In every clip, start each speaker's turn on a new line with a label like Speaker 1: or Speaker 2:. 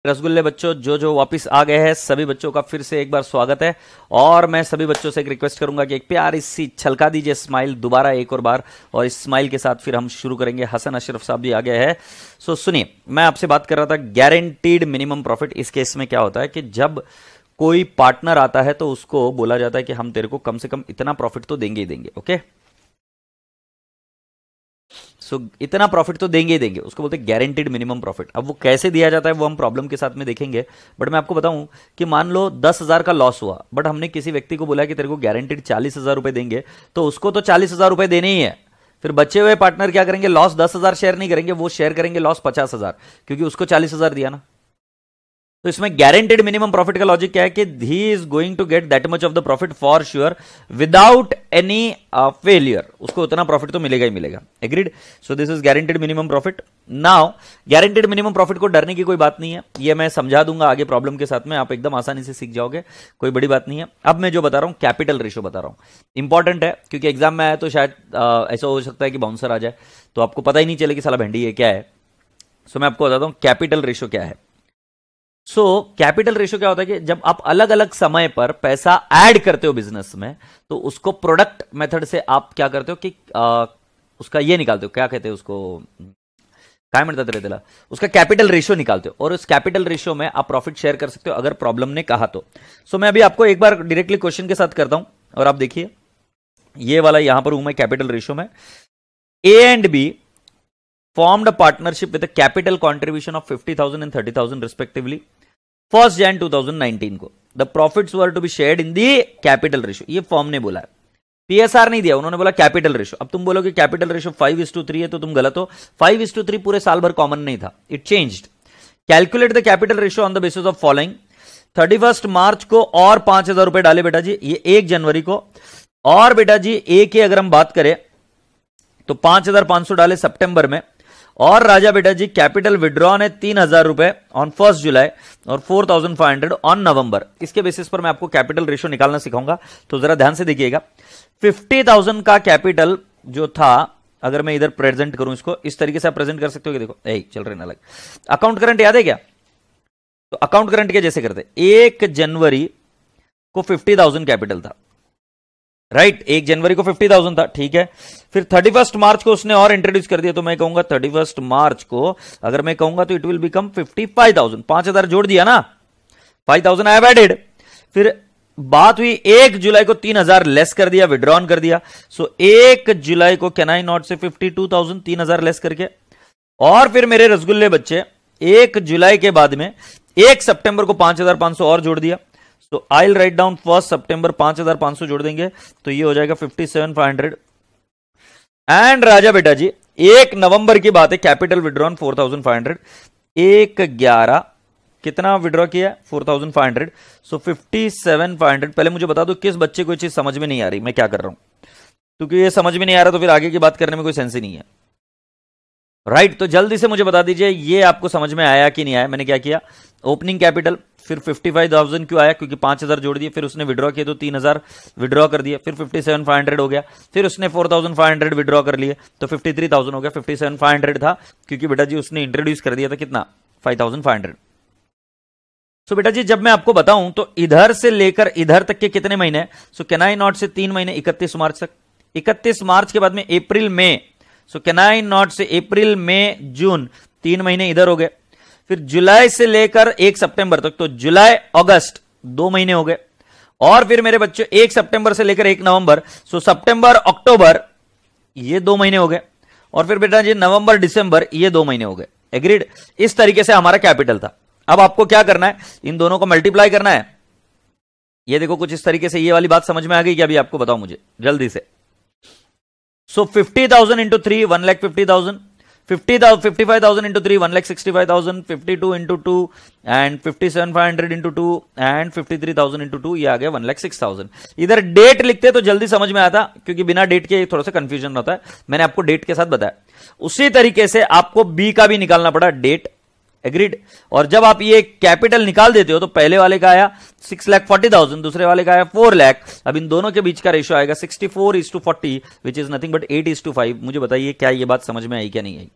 Speaker 1: रसगुल्ले बच्चों जो जो वापस आ गए हैं सभी बच्चों का फिर से एक बार स्वागत है। और मैं सभी बच्चों से एक रिक्वेस्ट करूंगा कि एक प्यारी सी छलका दीजिए स्माइल दोबारा एक और बार, और इस स्माइल के साथ फिर हम शुरू करेंगे। हसन अशरफ साहब भी आ गए हैं। सो सुनिए, मैं आपसे बात कर रहा था गारंटीड मिनिमम प्रॉफिट। इस केस में क्या होता है कि जब कोई पार्टनर आता है तो उसको बोला जाता है कि हम तेरे को कम से कम इतना प्रॉफिट तो देंगे ही देंगे। ओके, सो इतना प्रॉफिट तो देंगे ही देंगे, उसको बोलते हैं गारंटीड मिनिमम प्रॉफिट। अब वो कैसे दिया जाता है वो हम प्रॉब्लम के साथ में देखेंगे, बट मैं आपको बताऊं कि मान लो 10,000 का लॉस हुआ, बट हमने किसी व्यक्ति को बोला कि तेरे को गारंटीड 40,000 रुपए देंगे, तो उसको तो 40,000 रुपए देने ही है। फिर बचे हुए पार्टनर क्या करेंगे, लॉस 10,000 शेयर नहीं करेंगे, वो शेयर करेंगे लॉस 50,000, क्योंकि उसको 40,000 दिया ना। तो इसमें गारंटेड मिनिमम प्रॉफिट का लॉजिक क्या है कि he is going to get that much of the profit for sure without any failure. उसको उतना प्रॉफिट तो मिलेगा ही मिलेगा। Agreed? So this is guaranteed minimum profit. Now guaranteed minimum profit को डरने की कोई बात नहीं है, ये मैं समझा दूंगा आगे प्रॉब्लम के साथ में, आप एकदम आसानी से सीख जाओगे, कोई बड़ी बात नहीं है। अब मैं जो बता रहा हूं कैपिटल रेशियो बता रहा हूं, इंपॉर्टेंट है क्योंकि एग्जाम में आया तो शायद ऐसा हो सकता है कि बाउंसर आ जाए तो आपको पता ही नहीं चले कि साला भिंडी है क्या है। सो मैं आपको बताता हूं कैपिटल रेशियो क्या है। सो कैपिटल रेशियो क्या होता है कि जब आप अलग अलग समय पर पैसा ऐड करते हो बिजनेस में, तो उसको प्रोडक्ट मेथड से आप क्या करते हो कि उसका ये निकालते हो, क्या कहते हैं उसको, काय म्हणतात रे त्याला, उसका कैपिटल रेशियो निकालते हो, और उस कैपिटल रेशियो में आप प्रॉफिट शेयर कर सकते हो अगर प्रॉब्लम ने कहा तो। सो मैं अभी आपको एक बार डायरेक्टली क्वेश्चन के साथ करता हूं, और आप देखिए ये वाला यहां पर हूं मैं कैपिटल रेशियो में। A and B formed a partnership with a capital contribution of 50,000 and 30,000 respectively 1st Jan 2019 को। The profits were to be shared in the capital ratio। ये फॉर्म ने बोला है, पीएसआर नहीं दिया, उन्होंने बोला कैपिटल रेशियो। अब तुम बोलोगे कैपिटल रेशियो 5:3 है, तो तुम गलत हो। 5:3 पूरे साल भर कॉमन नहीं था, it changed. Calculate the capital ratio on the basis of following. 31 मार्च को और 5,000 रुपए डाले बेटा जी, ये 1 जनवरी को, और बेटा जी ए की अगर हम बात करें तो 5,500 डाले सितंबर में, और राजा बेटा जी कैपिटल विड्रॉ ने 3,000 रुपए ऑन 1 जुलाई और 4,500 ऑन नवंबर। इसके बेसिस पर मैं आपको कैपिटल रेशियो निकालना सिखाऊंगा, तो जरा ध्यान से देखिएगा। 50,000 का कैपिटल जो था, अगर मैं इधर प्रेजेंट करूं इसको इस तरीके से आप प्रेजेंट कर सकते हो कि देखो चल रहे ना अलग। अकाउंट करंट याद है क्या? तो अकाउंट करंट के जैसे करते, 1 जनवरी को 50,000 कैपिटल था, राइट 1 जनवरी को 50,000 था, ठीक है। फिर 31 मार्च को उसने और इंट्रोड्यूस कर दिया, तो मैं कहूंगा 31 मार्च को अगर मैं कहूंगा तो इट विल बिकम 55,000। 5,000 जोड़ दिया ना, 5,000 आई हैव एडेड। फिर बात हुई 1 जुलाई को 3,000 लेस कर दिया, विड्रॉन कर दिया। सो 1 जुलाई को कैन आई नॉट से 52,000, 3,000 लेस करके। और फिर मेरे रसगुल्ले बच्चे 1 जुलाई के बाद में 1 सितंबर को 5,500 और जोड़ दिया। तो आई विल राइट डाउन 1 सितंबर 5,500 जोड़ देंगे तो ये हो जाएगा 57,500। एंड राजा बेटा जी 1 नवंबर की बात है, कैपिटल विड्रॉन 4,500। 1/11 कितना विड्रॉ किया? 4,500। सो 57,500। पहले मुझे बता दो किस बच्चे को ये चीज समझ में नहीं आ रही मैं क्या कर रहा हूं, क्योंकि ये समझ में नहीं आ रहा तो फिर आगे की बात करने में कोई सेंस ही नहीं है, राइट। तो जल्दी से मुझे बता दीजिए ये आपको समझ में आया कि नहीं आया। मैंने क्या किया, ओपनिंग कैपिटल, फिर 55,000 क्यों आया, क्योंकि 5,000 जोड़ दिए, फिर उसने विड्रॉ किए तो 3,000 विड्रॉ कर दिया, फिर 57,500 हो गया, फिर उसने 4,500 विड्रॉ कर लिए तो 53,000 हो गया। 57,500 था क्योंकि बेटा जी उसने इंट्रोड्यूस कर दिया था कितना, 5,500। सो बेटा जी जब मैं आपको बताऊं तो इधर से लेकर इधर तक के कितने महीने, सो कैन आई नॉट से 3 महीने 31 मार्च तक। 31 मार्च के बाद में अप्रैल मई, सो कैन आई नॉट से अप्रैल मई जून, 3 महीने इधर हो गए। फिर जुलाई से लेकर 1 सितंबर तक, तो जुलाई अगस्त 2 महीने हो गए। और फिर मेरे बच्चों 1 सितंबर से लेकर 1 नवंबर, सो सितंबर अक्टूबर ये 2 महीने हो गए। और फिर बेटा जी नवंबर दिसंबर ये 2 महीने हो गए। एग्रीड? इस तरीके से हमारा कैपिटल था। अब आपको क्या करना है, इन दोनों को मल्टीप्लाई करना है। ये देखो कुछ इस तरीके से, ये वाली बात समझ में आ गई क्या? अभी आपको बताओ मुझे जल्दी से। सो 50,000 into 3 1,50,000, 55,000 into 3 1,65,000, 52 into 2 and 57,500 into 2 and 53,000 into 2, ये आ गया 1,06,000। इधर डेट लिखते तो जल्दी समझ में आता, क्योंकि बिना डेट के थोड़ा सा कंफ्यूजन होता है, मैंने आपको डेट के साथ बताया। उसी तरीके से आपको बी का भी निकालना पड़ा, डेट। एग्रीड? और जब आप ये कैपिटल निकाल देते हो तो पहले वाले का आया 6,40,000, दूसरे वाले का आया 4 लाख। अब इन दोनों के बीच का रेशियो आएगा 64:40, विच इज नथिंग बट 8:5। मुझे बताइए क्या ये बात समझ में आई क्या नहीं आई?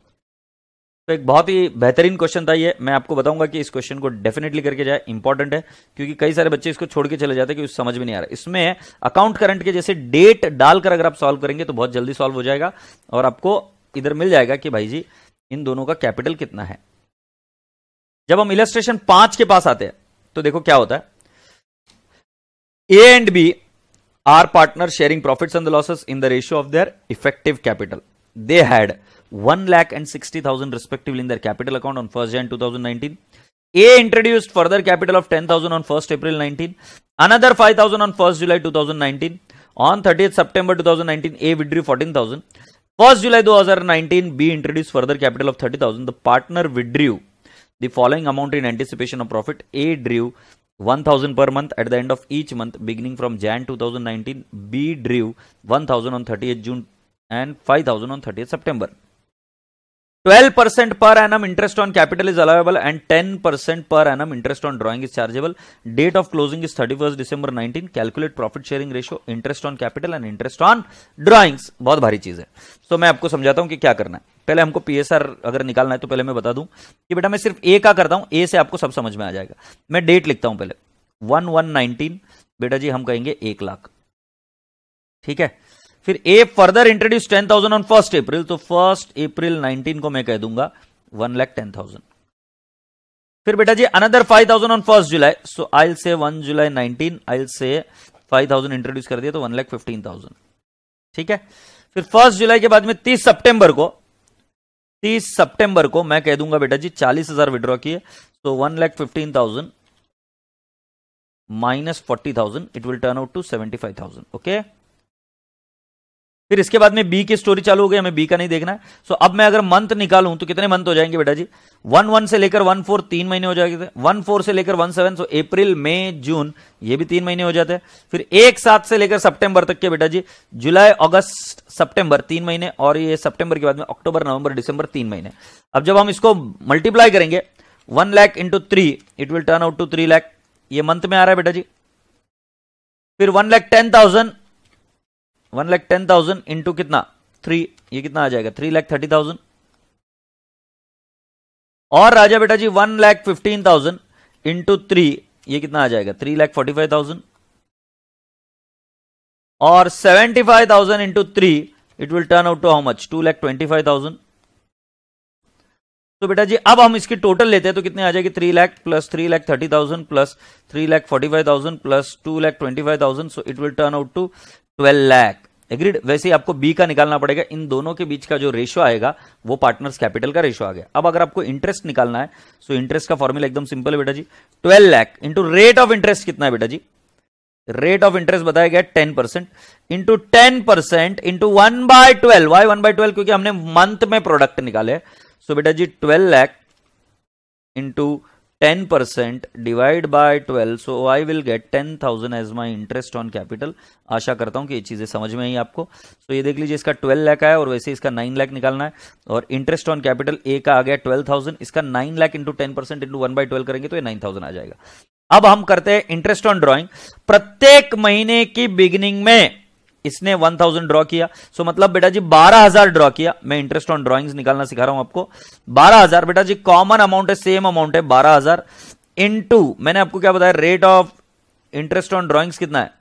Speaker 1: तो एक बहुत ही बेहतरीन क्वेश्चन था ये, मैं आपको बताऊंगा कि इस क्वेश्चन को डेफिनेटली करके जाए, इंपॉर्टेंट है, क्योंकि कई सारे बच्चे इसको छोड़ के चले जाते हैं क्योंकि समझ में नहीं आ रहा। इसमें अकाउंट करंट के जैसे डेट डालकर अगर आप सॉल्व करेंगे तो बहुत जल्दी सॉल्व हो जाएगा और आपको इधर मिल जाएगा कि भाई जी इन दोनों का कैपिटल कितना है। जब हम इलस्ट्रेशन 5 के पास आते हैं तो देखो क्या होता है, A and B are partner sharing profits and losses in the ratio of their effective capital. They had 1,60,000 respectively in their capital account on 1st Jan 2019. A introduced further capital of 10,000 on 1st April 19, another 5,000 on 1st July 2019. On 30th September 2019, A withdrew 14,000. 1st July 2019, B introduced further capital of 30,000. The partner withdrew the following amount in anticipation of profit. A drew 1,000 per month at the end of each month beginning from Jan 2019. B drew 1,000 on 30th June and 5,000 on 30th September. 12% per annum interest on capital is allowable and 10% per annum interest on drawing is chargeable. Date of closing is 31st December 19. Calculate profit sharing ratio, interest on capital and interest on drawings. बहुत भारी चीज है, तो मैं आपको समझाता हूं कि क्या करना है। पहले हमको पीएसआर अगर निकालना है तो पहले मैं बता दूं कि बेटा मैं सिर्फ ए का करता हूं, ए से आपको सब समझ में आ जाएगा। मैं डेट लिखता हूं पहले 1/1/19, बेटा जी हम कहेंगे 1 लाख, ठीक है। फिर ए फर्दर इंट्रोड्यूस 10,000 ऑन 1st अप्रैल, तो 1st अप्रैल 19 को मैं कह दूंगा 1,10,000। फिर बेटा जी another 5,000 on 1st July, so I will say 1 July 19, I will से 5,000 इंट्रोड्यूस कर दिया तो 1,15,000, ठीक है। फिर 1st जुलाई के बाद में 30 सितंबर को मैं कह दूंगा बेटा जी 40,000 विड्रॉ किए, तो 1,15,000 minus 40,000, it will turn out to 75,000, okay. फिर इसके बाद में बी की स्टोरी चालू हो गई, हमें बी का नहीं देखना है। सो अब मैं अगर मंथ निकालूं तो कितने मंथ हो जाएंगे बेटा जी, 1/1 से लेकर 1/4 3 महीने हो जाएंगे, 1/4 से लेकर 1/7, सो अप्रैल मई जून ये भी 3 महीने हो जाते हैं। फिर 1/7 से लेकर सितंबर तक के बेटा जी जुलाई अगस्त सितंबर 3 महीने, और ये सितंबर के बाद में अक्टूबर नवंबर दिसंबर 3 महीने। अब जब हम इसको मल्टीप्लाई करेंगे 1 lakh into 3, it will turn out to 3 lakh, ये मंथ में आ रहा है बेटा जी। फिर 1,10,000 इंटू कितना 3, ये कितना आ जाएगा 3,30,000। और राजा बेटा जी 1,15,000 इंटू 3, ये कितना आ जाएगा 3,45,000। और 75,000 into 3, it will turn out to how much 2,25,000। तो बेटा जी अब हम इसकी टोटल लेते हैं तो कितने आ जाएगी 3 lakh plus 3,30,000 plus 3,45,000 plus 2,25,000, so it will turn out to 12 lakh. Agreed. वैसे ही आपको बी का निकालना पड़ेगा, इन दोनों के बीच का जो रेशियो आएगा वो पार्टनर्स कैपिटल का रेशियो आ गया। अब अगर आपको इंटरेस्ट निकालना है सो इंटरेस्ट का फॉर्मूला एकदम सिंपल है बेटा जी, 12 lakh into rate of interest कितना है बेटा जी, रेट ऑफ इंटरेस्ट बताया गया 10%, इंटू 10% इंटू 1/12। वाई 1/12? क्योंकि हमने मंथ में प्रोडक्ट निकाले। सो बेटा जी 12 lakh into 10% divide by 12, so I will get 10,000 as my interest on capital. आशा करता हूं कि ये चीजें समझ में आई आपको। सो ये देख लीजिए इसका 12 लाख है और वैसे इसका 9 लाख निकालना है, और इंटरेस्ट ऑन कैपिटल ए का आ गया 12,000, इसका 9 लाख इंटू 10% इंटू 1/12 करेंगे तो ये 9,000 आ जाएगा। अब हम करते हैं इंटरेस्ट ऑन ड्रॉइंग। प्रत्येक महीने की बिगिनिंग में इसने 1,000 ड्रॉ किया, सो मतलब बेटा जी 12,000 ड्रॉ किया। मैं इंटरेस्ट ऑन ड्रॉइंग्स निकालना सिखा रहा हूं आपको। 12,000 बेटा जी कॉमन अमाउंट है, सेम अमाउंट है 12,000 इनटू, मैंने आपको क्या बताया, rate of interest on drawings कितना है,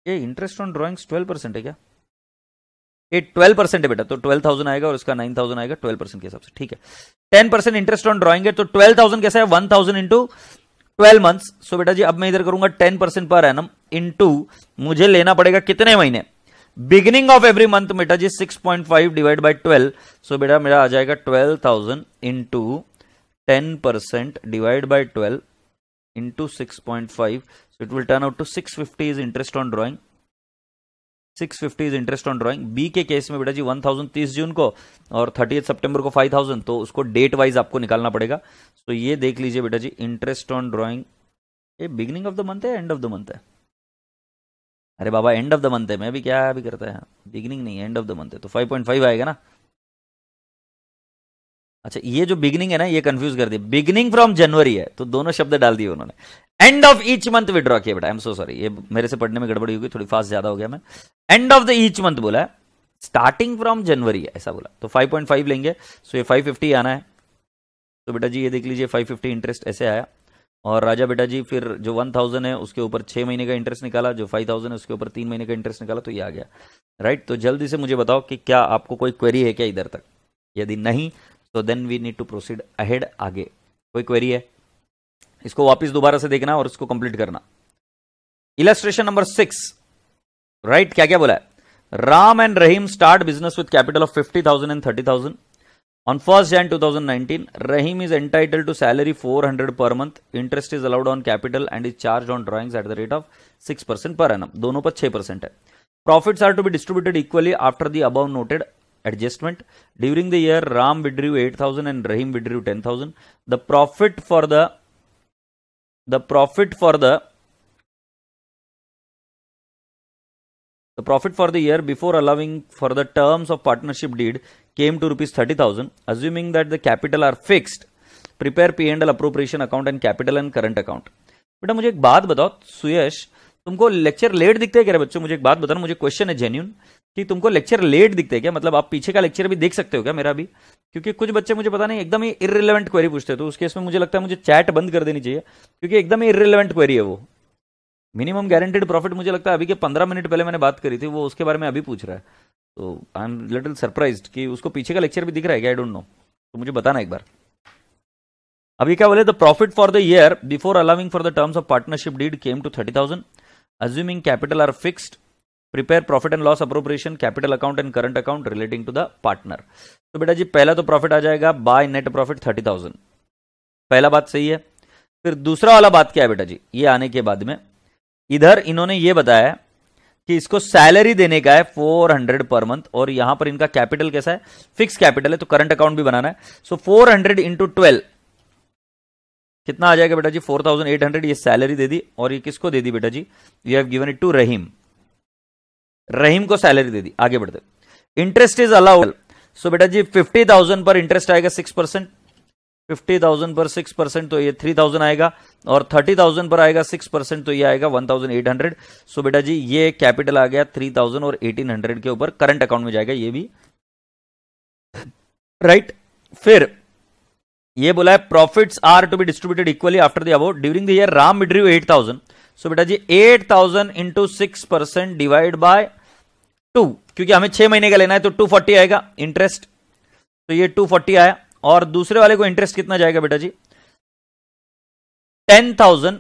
Speaker 1: ये इंटरेस्ट ऑन ड्रॉइंग्स 12% है क्या, ये 12% है बेटा, तो 12,000 आएगा और इसका 9,000 आएगा 12% के हिसाब से, ठीक है। 10% इंटरेस्ट ऑन ड्रॉइंग है तो 12,000 कैसा है 1,000 इंटू 12 मंथ्स। सो बेटा जी अब मैं इधर करूंगा 10% पर एनम इंटू, मुझे लेना पड़ेगा कितने महीने, बिगिनिंग ऑफ एवरी मंथ बेटा जी 6.5 डिवाइड बाय 12। सो बेटा मेरा आ जाएगा 12,000 into 10% divide by 12 into 6.5, so it will turn out to 650 is interest on drawing. 650 is interest on drawing. B के केस में बेटा जी 1,000 30 जून को और 30 सितंबर को 5,000, तो उसको डेट वाइज आपको निकालना पड़ेगा। तो ये देख लीजिए बेटा जी इंटरेस्ट ऑन ड्रॉइंग, ये बिगिनिंग ऑफ द मंथ है एंड ऑफ द मंथ है, अरे बाबा एंड ऑफ द मंथ है, मैं भी क्या भी करता है, बिगिनिंग नहीं है एंड ऑफ द मंथ है, तो 5.5 आएगा ना। अच्छा ये जो बिगिनिंग है ना ये कंफ्यूज कर दिया, बिगिनिंग फ्रॉम जनवरी है तो दोनों शब्द डाल दिए उन्होंने, end of each month withdraw किया बेटा, आई एम सो सॉरी, ये मेरे से पढ़ने में गड़बड़ी होगी, थोड़ी फास्ट ज्यादा हो गया मैं। End of the each month बोला है, स्टार्टिंग फ्रॉम जनवरी ऐसा बोला, तो 5.5 लेंगे, सो ये 550 आना है। तो बेटा जी ये देख लीजिए 550 इंटरेस्ट ऐसे आया। और राजा बेटा जी फिर जो 1000 है उसके ऊपर 6 महीने का इंटरेस्ट निकाला, जो 5000 है उसके ऊपर 3 महीने का इंटरेस्ट निकाला, तो ये आ गया। राइट, तो जल्दी से मुझे बताओ कि क्या आपको कोई क्वेरी है क्या इधर तक? यदि नहीं तो then we need to proceed ahead, आगे। कोई क्वेरी है? इसको वापस दोबारा से देखना और इसको कंप्लीट करना। इलस्ट्रेशन नंबर 6, राइट, क्या क्या बोला है? Ram and Rahim start business with capital of 50,000 and 30,000 on 1st Jan 2019. Rahim is entitled to salary 400 per month. Interest is allowed on capital and is charged on drawings at the rate of 6% per annum. दोनों पर 6% है। Profits are to be distributed equally after the above noted adjustment. During the year, Ram withdrew 8,000 and Rahim withdrew 10,000. The profit for the year before allowing for the terms of partnership deed came to rupees 30,000. Assuming that the capital are fixed, prepare P&L appropriation account and capital and current account. बेटा मुझे एक बात बताओ सुयश, तुमको lecture late दिखते हैं क्या बच्चों? मुझे एक बात बताना, मुझे क्वेश्चन है जेन्यून कि तुमको लेक्चर लेट दिखते हैं क्या? मतलब आप पीछे का लेक्चर भी देख सकते हो क्या मेरा भी? क्योंकि कुछ बच्चे मुझे पता नहीं एकदम ही इररिलेवेंट क्वेरी पूछते हैं, तो उस केस में मुझे लगता है मुझे चैट बंद कर देनी चाहिए, क्योंकि एकदम ही इररिलेवेंट क्वेरी है वो। मिनिमम गारंटेड प्रॉफिट मुझे लगता है अभी के 15 मिनट पहले मैंने बात करी थी, वो उसके बारे में अभी पूछ रहा है। तो आई एम लिटिल सरप्राइज्ड कि उसको पीछे का लेक्चर भी दिख रहा है क्या, आई डोंट नो, तो मुझे बताना एक बार। अभी क्या बोले? The profit for the year before allowing for the terms of partnership deed came to 30,000. Assuming capital are fixed, prepare profit and loss appropriation, capital account and current account relating to the partner. तो बेटा जी पहला तो profit आ जाएगा by net profit 30,000, पहला बात सही है। फिर दूसरा वाला बात क्या है बेटा जी? ये आने के बाद में इधर इन्होंने ये बताया कि इसको सैलरी देने का है 400 पर मंथ, और यहां पर इनका कैपिटल कैसा है? फिक्स कैपिटल है, तो करंट अकाउंट भी बनाना है। सो 400 इंटू 12 कितना आ जाएगा बेटा जी? 4,800। ये सैलरी दे दी, और ये किसको दे दी बेटा जी? You have given it to Rahim, Rahim को सैलरी दे दी। आगे बढ़ते, इंटरेस्ट इज अलाउड। सो बेटा जी 50,000 पर इंटरेस्ट आएगा 6%, 50,000 पर 6% तो ये 3,000 आएगा, और 30,000 पर आएगा 6% तो ये आएगा 1,800। सो बेटा जी ये कैपिटल आ गया 3,000 और 1,800 के ऊपर करंट अकाउंट में जाएगा, ये भी राइट। फिर ये बोला है profits are to be distributed equally after the above. During the year Ram withdrew 8,000। So बेटा जी 8,000 इंटू 6% डिवाइड बाय 2, क्योंकि हमें 6 महीने का लेना है तो 240 आएगा इंटरेस्ट, तो ये 240 आया। और दूसरे वाले को इंटरेस्ट कितना जाएगा बेटा जी? 10,000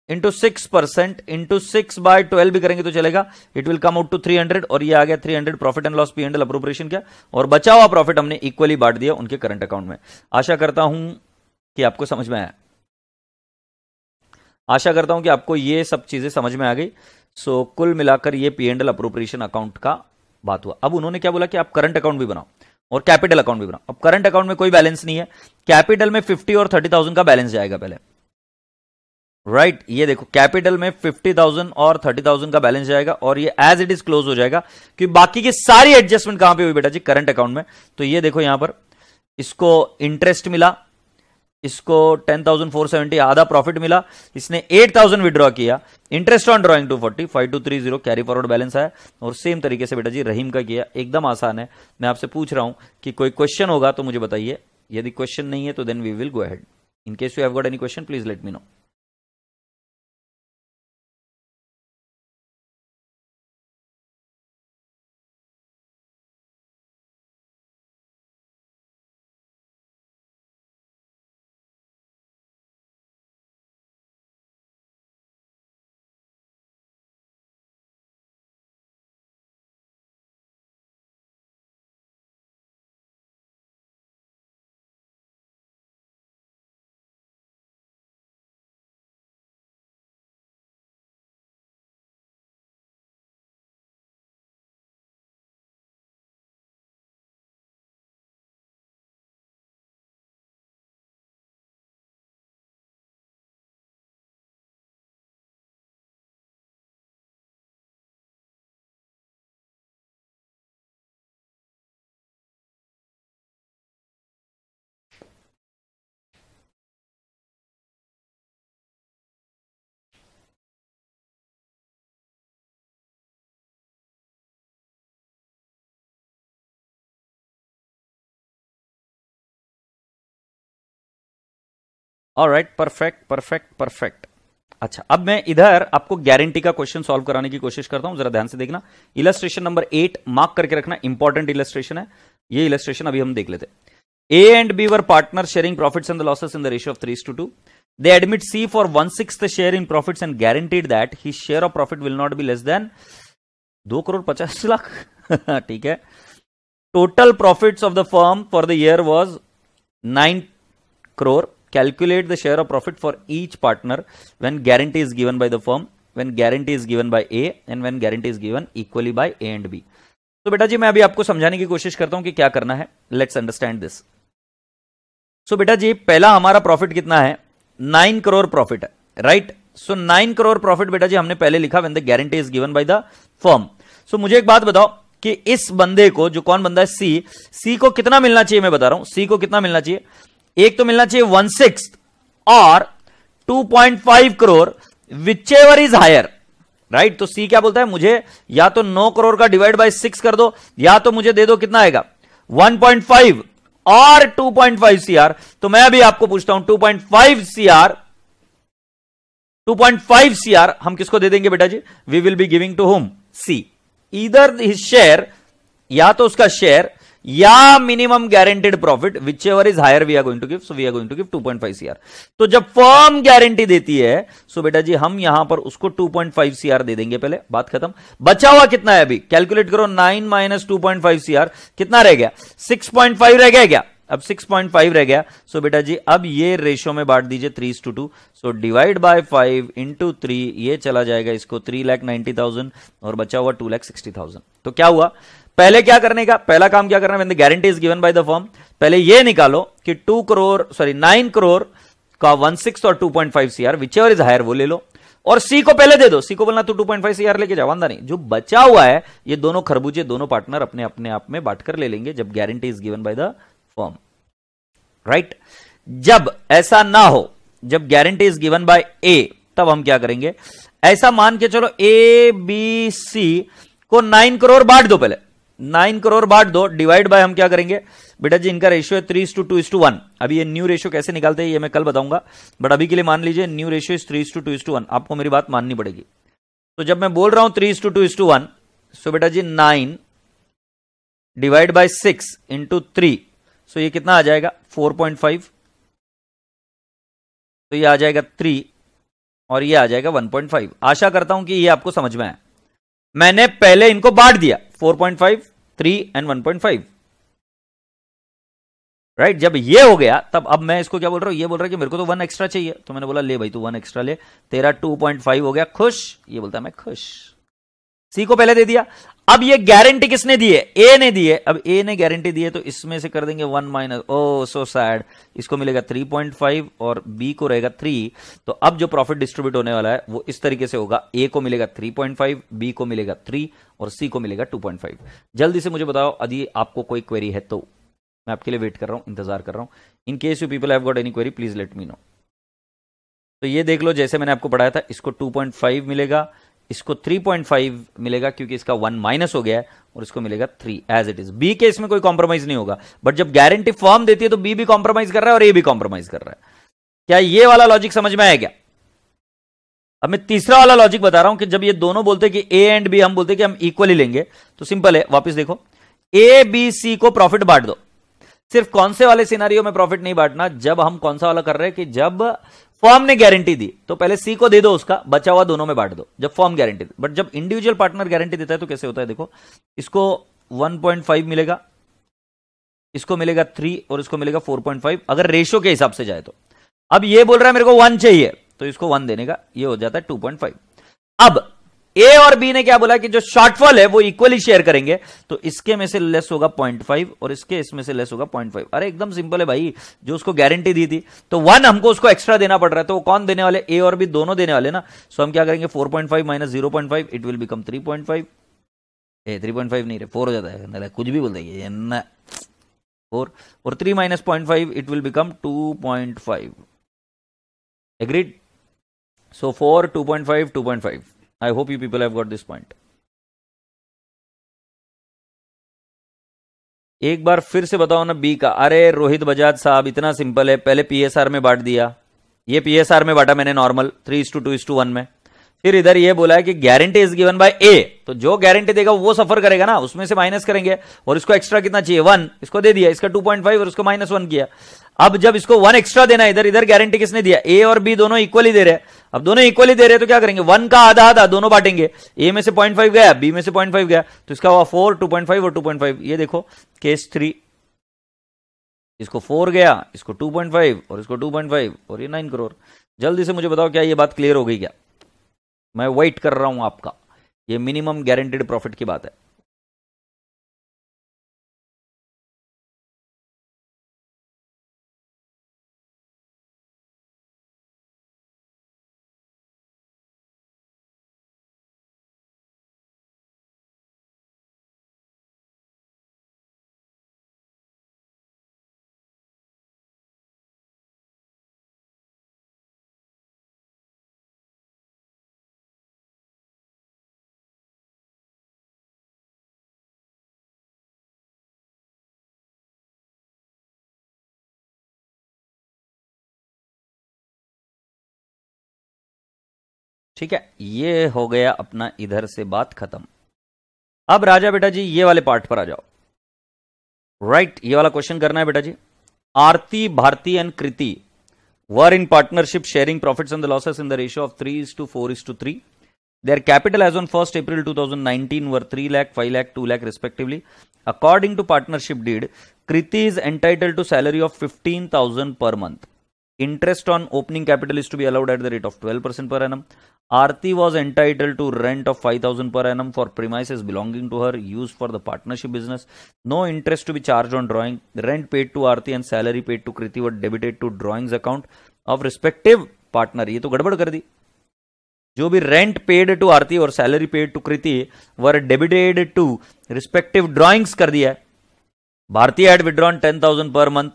Speaker 1: इंटू 6% इंटू 6/12 भी करेंगे तो चलेगा, it will come out to 300, और ये आ गया 300 profit and loss P&L appropriation क्या, और बचा हुआ प्रॉफिट हमने इक्वली बांट दिया उनके करंट अकाउंट में। आशा करता हूं कि आपको समझ में आया, आशा करता हूं कि आपको ये सब चीजें समझ में आ गई। सो कुल मिलाकर ये P&L अप्रोप्रिएशन अकाउंट का बात हुआ। अब उन्होंने क्या बोला कि आप करंट अकाउंट भी बनाओ और कैपिटल अकाउंट भी बनाओ। अब करंट अकाउंट में कोई बैलेंस नहीं है, कैपिटल में 50 और 30,000 का बैलेंस जाएगा पहले, राइट ये देखो कैपिटल में 50,000 और 30,000 का बैलेंस जाएगा, और ये एज इट इज क्लोज हो जाएगा, कि बाकी की सारी एडजस्टमेंट कहां पे हुई बेटा जी? करंट अकाउंट में। तो ये देखो यहां पर इसको इंटरेस्ट मिला, इसको 10,470 आधा प्रॉफिट मिला, इसने 8,000 विड्रॉ किया, interest on drawing 240, 5230 carry forward balance आया। और सेम तरीके से बेटा जी रहीम का किया, एकदम आसान है। मैं आपसे पूछ रहा हूं कि कोई क्वेश्चन होगा तो मुझे बताइए, यदि क्वेश्चन नहीं है तो then we will go ahead. In case you have got any question please let me know. Alright, perfect perfect perfect. अच्छा, अब मैं इधर आपको गारंटी का क्वेश्चन सॉल्व कराने की कोशिश करता हूं, जरा ध्यान से देखना। इलस्ट्रेशन नंबर 8 मार्क करके रखना, इंपॉर्टेंट इलस्ट्रेशन है ये। इलस्ट्रेशन अभी हम देख लेते हैं। A and B were partners sharing profits and the losses in the ratio of 3:2. They admit C for 1/6 share in profits and guaranteed that his share of profit will not be less than 2,50,00,000 ठीक है। Total profits of the firm for the year was 9 crore. Calculate the share of profit for each partner when guarantee is given by the firm, when guarantee is given by A and when guarantee is given equally by A and B. तो बेटा जी मैं अभी आपको समझाने की कोशिश करता हूं कि क्या करना है। Let's understand this. सो बेटा जी पहला हमारा प्रॉफिट कितना है, 9 करोड़ प्रॉफिट है, राइट। सो 9 करोड़ प्रॉफिट बेटा जी हमने पहले लिखा when the guarantee is given by the firm. So मुझे एक बात बताओ कि इस बंदे को, जो कौन बंदा है, सी को कितना मिलना चाहिए, मैं बता रहा हूं सी को कितना मिलना चाहिए। एक तो मिलना चाहिए 1/6 और 2.5 crore, whichever is higher, right. तो सी क्या बोलता है, मुझे या तो 9 करोड़ का डिवाइड बाय 6 कर दो, या तो मुझे दे दो कितना आएगा 1.5 और 2.5 सीआर। तो मैं अभी आपको पूछता हूं 2.5 सीआर हम किसको दे देंगे बेटा जी, we will be giving to whom, C. Either his share, या तो उसका शेयर, या minimum guaranteed profit, whichever is higher we are going to give. So we are going to give 2.5 CR. तो जब फर्म गारंटी देती है सो बेटा जी हम यहां पर उसको 2.5 सीआर दे देंगे, पहले बात खत्म। बचा हुआ कितना है अभी, कैलकुलेट करो, 9 माइनस 2.5 सीआर कितना रह गया, 6.5 रह गया क्या, अब 6.5 रह गया। सो बेटा जी अब ये रेशियो में बांट दीजिए 3:2। सो डिवाइड बाय 5 इंटू 3, ये चला जाएगा इसको 3,90,000 और बचा हुआ 2,60,000। तो क्या हुआ, पहले क्या करने का, पहला काम क्या करना है, when the guarantee is given by the firm, पहले ये निकालो कि 9 करोड़ का 1/6 और 2.5 CR, whichever is higher वो ले लो, और सी को पहले दे दो। सी को बोलना तू 2.5 सीआर लेके जा, वांदा नहीं। जो बचा हुआ है ये दोनों खरबूजे दोनों पार्टनर अपने अपने आप में बांटकर ले लेंगे जब guarantee is given by the firm, right. जब ऐसा ना हो, जब गारंटी इज गिवन बाय ए, तब हम क्या करेंगे, ऐसा मान के चलो ए बी सी को 9 करोड़ बांट दो, पहले 9 करोड़ बांट दो, डिवाइड बाय हम क्या करेंगे बेटा जी, इनका रेशियो है 3:2:1। अभी ये न्यू रेशियो कैसे निकालते हैं ये मैं कल बताऊंगा, बट अभी के लिए मान लीजिए न्यू रेशियो इज 3:2:1। आपको मेरी बात माननी पड़ेगी। तो जब मैं बोल रहा हूं 3:2:1, सो बेटा जी 9 डिवाइड बाय 6 इंटू 3, सो ये कितना आ जाएगा 4.5, तो ये आ जाएगा 3 और ये आ जाएगा 1.5। आशा करता हूं कि ये आपको समझ में आया। मैंने पहले इनको बांट दिया 4.5, 3 एंड 1.5, राइट। जब ये हो गया तब अब मैं इसको क्या बोल रहा हूं, ये बोल रहा है कि मेरे को तो 1 एक्स्ट्रा चाहिए। तो मैंने बोला ले भाई तू 1 एक्स्ट्रा ले, तेरा 2.5 हो गया, खुश। ये बोलता है मैं खुश। सी को पहले दे दिया। अब ये गारंटी किसने दी है, ए ने दी है। अब ए ने गारंटी दी है तो इसमें से कर देंगे 1 माइनस, ओ सो सैड, इसको मिलेगा 3.5 और बी को रहेगा 3। तो अब जो प्रॉफिट डिस्ट्रीब्यूट होने वाला है वो इस तरीके से होगा, ए को मिलेगा 3.5, बी को मिलेगा 3 और सी को मिलेगा 2.5। जल्दी से मुझे बताओ यदि आपको कोई क्वेरी है तो, मैं आपके लिए वेट कर रहा हूं, इंतजार कर रहा हूं। इन case you people have got any query please let me no. तो ये देख लो, जैसे मैंने आपको पढ़ाया था, इसको 2.5 मिलेगा, इसको 3.5 मिलेगा क्योंकि इसका 1 माइनस हो गया है, और इसको मिलेगा 3 एज इट इज। बी के इसमें कोई कॉम्प्रोमाइज नहीं होगा, बट जब गारंटी फॉर्म देती है तो बी भी कॉम्प्रोमाइज कर रहा है और ए भी कॉम्प्रोमाइज कर रहा है। क्या ये वाला लॉजिक समझ में आया क्या? अब मैं तीसरा वाला लॉजिक बता रहा हूं कि जब ये दोनों बोलते हैं कि ए एंड बी, हम बोलते हैं कि हम इक्वली लेंगे, तो सिंपल है, वापस देखो, ए बी सी को प्रॉफिट बांट दो। सिर्फ कौन से वाले सिनारियो में प्रॉफिट नहीं बांटना, जब हम कौन सा वाला कर रहे हैं कि जब फर्म ने गारंटी दी तो पहले सी को दे दो, उसका बचा हुआ दोनों में बांट दो जब फर्म गारंटी दी। बट जब इंडिविजुअल पार्टनर गारंटी देता है तो कैसे होता है, देखो, इसको 1.5 मिलेगा, इसको मिलेगा 3 और इसको मिलेगा 4.5, अगर रेशियो के हिसाब से जाए तो। अब ये बोल रहा है मेरे को 1 चाहिए, तो इसको 1 देने का, ये हो जाता है 2.5। अब ए और बी ने क्या बोला कि जो शॉर्टफॉल है वो इक्वली शेयर करेंगे, तो इसके में से लेस होगा 0.5 और इसके इसमें से लेस होगा 0.5। अरे एकदम सिंपल है भाई, जो उसको गारंटी दी थी तो 1 हमको उसको एक्स्ट्रा देना पड़ रहा है, तो वो कौन देने वाले, ए और बी दोनों देने वाले ना। सो हम क्या करेंगे, 4.5 माइनस 0.5, इट विल बिकम 3.5। 3.5 नहीं रे, 4 हो जाता है, कुछ भी बोल देंगे ना, 4 और 3 minus 0.5, it will become 2.5। Agreed? So 4, 2.5, 2.5। I hope you people have got this point. एक बार फिर से बताओ ना बी का। अरे रोहित बजाज साहब, इतना सिंपल है, पहले पीएसआर में बांट दिया, ये पीएसआर में बांटा मैंने नॉर्मल 3:2:1 में। फिर इधर ये बोला है कि गारंटी इज गिवन बाय ए, तो जो गारंटी देगा वो सफर करेगा ना, उसमें से माइनस करेंगे। और इसको एक्स्ट्रा कितना चाहिए 1, इसको दे दिया, इसका 2.5 और उसको -1 किया। अब जब इसको 1 एक्स्ट्रा देना, इधर गारंटी किसने दिया, ए और बी दोनों इक्वली दे रहे हैं। अब दोनों इक्वली दे रहे हैं तो क्या करेंगे, 1 का आधा आधा दोनों बांटेंगे, ए में से 0.5 गया, बी में से 0.5 गया, तो इसका हुआ 4, 2.5 और 2.5। ये देखो केस 3, इसको 4 गया, इसको 2.5 और इसको 2.5 और ये 9 करोड़। जल्दी से मुझे बताओ क्या ये बात क्लियर हो गई क्या? मैं वेट कर रहा हूं आपका, ये मिनिमम गारंटेड प्रॉफिट की बात है। ठीक है, ये हो गया अपना इधर से बात खत्म। अब राजा बेटा जी ये वाले पार्ट पर आ जाओ। राइट, ये वाला क्वेश्चन करना है बेटा जी। Aarti, Bharti and Kriti were in partnership sharing profits and the losses in the ratio of 3:4:3। Their capital as on 1st April 2019 were 3 lakh, 5 lakh, 2 lakh respectively. According to partnership deed, Kriti is entitled to salary of 15,000 per month. Interest on opening capital is to be allowed at the rate of 12% per annum. Aarti was entitled to rent of 5,000 per annum for premises belonging to her used for the partnership business. No interest to be charged on drawing. Rent paid to Aarti and salary paid to Kriti were debited to drawings account of respective partner. ये तो गड़बड़ कर दी। जो भी rent paid to Aarti और salary paid to Kriti were debited to respective drawings कर दिया है। Bharti had withdrawn 10,000 per month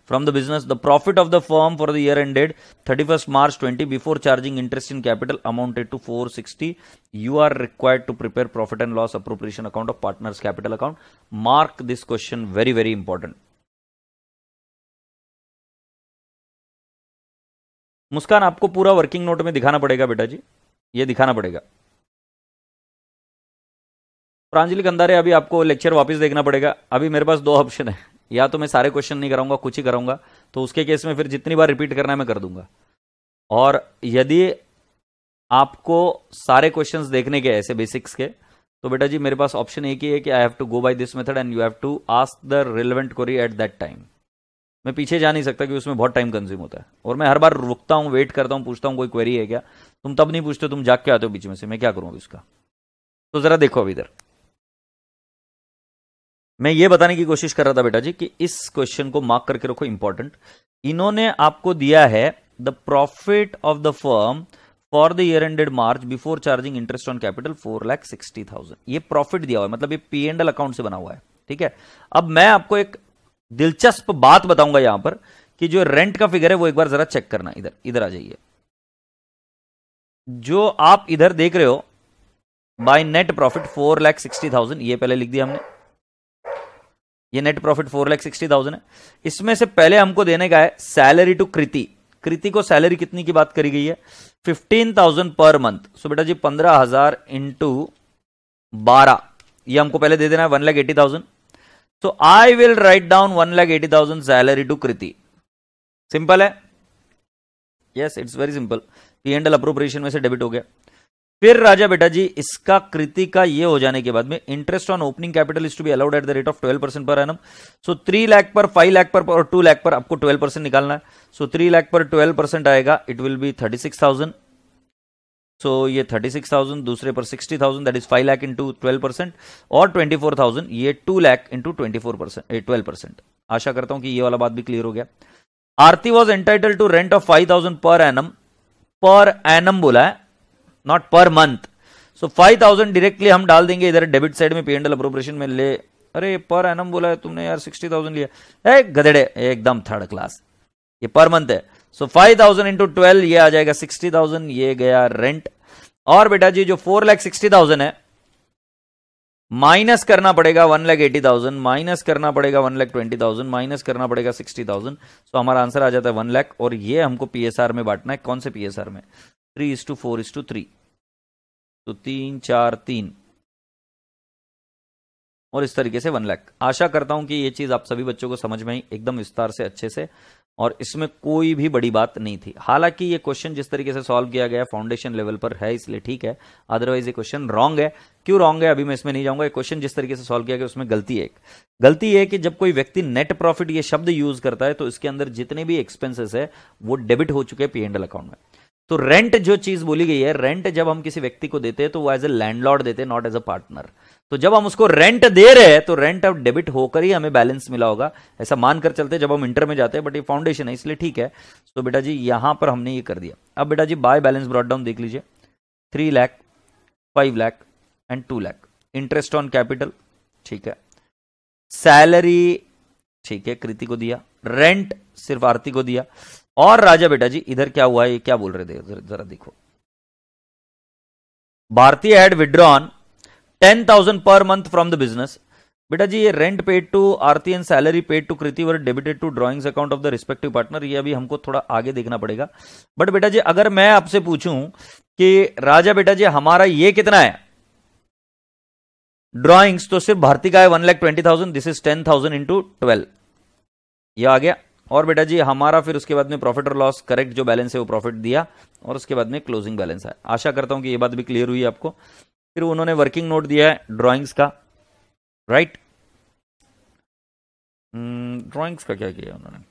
Speaker 1: from the business. The profit of the firm for the year ended 31st March 20 before charging interest in capital amounted to 460। You are required to prepare profit and loss appropriation account of partners capital account. Mark this question very very important. Muskan, आपको पूरा working note में दिखाना पड़ेगा बेटा जी, ये दिखाना पड़ेगा। प्रांजलि कंदारे, अभी आपको लेक्चर वापस देखना पड़ेगा। अभी मेरे पास 2 ऑप्शन है, या तो मैं सारे क्वेश्चन नहीं कराऊंगा, कुछ ही कराऊंगा, तो उसके केस में फिर जितनी बार रिपीट करना है मैं कर दूंगा। और यदि आपको सारे क्वेश्चंस देखने के ऐसे बेसिक्स के, तो बेटा जी मेरे पास ऑप्शन एक ही है कि I have to go by this method and you have to ask the relevant query at that time. मैं पीछे जा नहीं सकता कि उसमें बहुत टाइम कंज्यूम होता है, और मैं हर बार रुकता हूं, वेट करता हूं, पूछता हूं कोई क्वेरी है क्या। तुम तब नहीं पूछते, तुम जाग के आते हो बीच में से, मैं क्या करूं इसका। तो जरा देखो अभी इधर, मैं ये बताने की कोशिश कर रहा था बेटा जी कि इस क्वेश्चन को मार्क करके रखो, इंपॉर्टेंट। इन्होंने आपको दिया है the profit of the firm for the year ended March before charging interest on capital 4,60,000। ये प्रॉफिट दिया हुआ है, मतलब ये P&L अकाउंट से बना हुआ है। ठीक है, अब मैं आपको एक दिलचस्प बात बताऊंगा यहां पर कि जो रेंट का फिगर है वो एक बार जरा चेक करना। इधर आ जाइए। जो आप इधर देख रहे हो बाय नेट प्रॉफिट 4,60,000, ये पहले लिख दिया हमने, ये नेट प्रॉफिट 4,60,000 है। इसमें से पहले हमको देने का है सैलरी टू कृति। कृति को सैलरी कितनी की बात करी गई है, 15,000 पर मंथ। सो बेटा जी 15,000 इंटू 12, ये हमको पहले दे देना है 1,80,000। So I will write down 1,80,000 salary to Kriti. Simple है, yes it's very simple. P&L appropriation में से डेबिट हो गया। फिर राजा बेटा जी इसका कृति का ये हो जाने के बाद में interest on opening capital is to be allowed at the rate of 12% per annum. सो 3 लाख पर, 5 लाख पर और 2 लाख पर आपको 12% निकालना है। सो 3 लाख पर 12% आएगा, इट विल बी 36,000। सो ये 36,000, दूसरे पर 60,000, दैट इज 5 लाख इंटू 12%, और 24,000, ये 2 लाख इंटू 12%। आशा करता हूं कि ये वाला बात भी क्लियर हो गया। Aarti was entitle to rent of 5,000 per annum बोला है, not per month. So 5,000 directly हम डाल देंगे इधर डेबिट साइड में, P&L अप्रोप्रिएशन में ले। अरे पर एनम बोला है तुमने यार, 60,000 लिया, गधेड़े एकदम थर्ड क्लास, ये पर मंथ है। सो 5,000 इंटू 12, ये आ जाएगा 60,000, ये गया रेंट। और बेटा जी जो 4,60,000 है, माइनस करना पड़ेगा 1,80,000, माइनस करना पड़ेगा 1,20,000, माइनस करना पड़ेगा 60,000। तो हमारा आंसर आ जाता है 1,00,000। और ये हमको पीएसआर में बांटना है। कौन से पीएसआर में? 3:4:3। तो 3, 4, 3 और इस तरीके से 1,00,000। आशा करता हूं कि ये चीज आप सभी बच्चों को समझ में आई एकदम विस्तार से, अच्छे से, और इसमें कोई भी बड़ी बात नहीं थी। हालांकि ये क्वेश्चन जिस तरीके से सॉल्व किया गया फाउंडेशन लेवल पर है, इसलिए ठीक है, अदरवाइज ये क्वेश्चन रॉन्ग है। क्यों रॉन्ग है अभी मैं इसमें नहीं जाऊंगा। ये क्वेश्चन जिस तरीके से सॉल्व किया गया उसमें गलती है। एक गलती है कि जब कोई व्यक्ति नेट प्रॉफिट ये शब्द यूज करता है तो इसके अंदर जितने भी एक्सपेंसेस है वो डेबिट हो चुके हैं P&L अकाउंट में। तो रेंट जो चीज बोली गई है, रेंट जब हम किसी व्यक्ति को देते हैं तो वो एज ए लैंडलॉर्ड देते हैं, नॉट एज अ पार्टनर। तो जब हम उसको रेंट दे रहे हैं तो रेंट अब डेबिट होकर ही हमें बैलेंस मिला होगा, ऐसा मानकर चलते हैं जब हम इंटर में जाते हैं। बट ये फाउंडेशन है इसलिए ठीक है। तो बेटा जी यहां पर हमने ये कर दिया। अब बेटा जी बाय बैलेंस ब्रॉट डाउन देख लीजिए। 3,00,000, 5,00,000 एंड 2,00,000। इंटरेस्ट ऑन कैपिटल ठीक है, सैलरी ठीक है कृति को दिया, रेंट सिर्फ आरती को दिया। और राजा बेटा जी इधर क्या हुआ है, ये क्या बोल रहे थे जरा देखो। Bharti had withdrawn 10,000 per month from the business. बेटा जी ये rent paid to Aarti and salary paid to Kriti were debited to drawings account of the respective partner. ये अभी हमको थोड़ा आगे देखना पड़ेगा। बट बेटा जी अगर मैं आपसे पूछूं कि राजा बेटा जी हमारा ये कितना है ड्रॉइंग्स, तो सिर्फ भारती का है 1,20,000। दिस इज 10,000 इंटू 12, ये आ गया। और बेटा जी हमारा फिर उसके बाद में प्रॉफिट और लॉस करेक्ट जो बैलेंस है वो प्रॉफिट दिया, और उसके बाद में क्लोजिंग बैलेंस है। आशा करता हूं कि ये बात भी क्लियर हुई आपको। फिर उन्होंने वर्किंग नोट दिया है ड्राइंग्स का, राइट। ड्राइंग्स का क्या किया उन्होंने?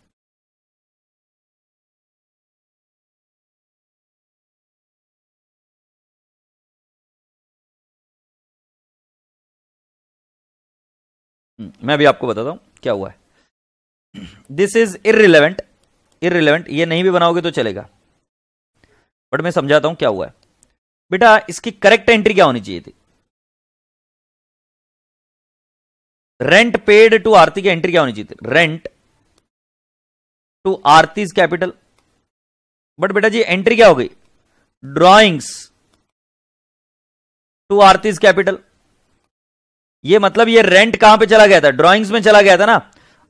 Speaker 1: मैं भी आपको बताता हूं क्या हुआ है। दिस इज इररिलेवेंट, इररिलेवेंट ये नहीं भी बनाओगे तो चलेगा, बट मैं समझाता हूं क्या हुआ है। बेटा इसकी करेक्ट एंट्री क्या होनी चाहिए थी? रेंट पेड टू आरती की एंट्री क्या होनी चाहिए थी? Rent to Aarti's capital. But बेटा जी एंट्री क्या हो गई? Drawings to Aarti's capital. ये मतलब ये रेंट कहां पे चला गया था? ड्रॉइंग्स में चला गया था ना।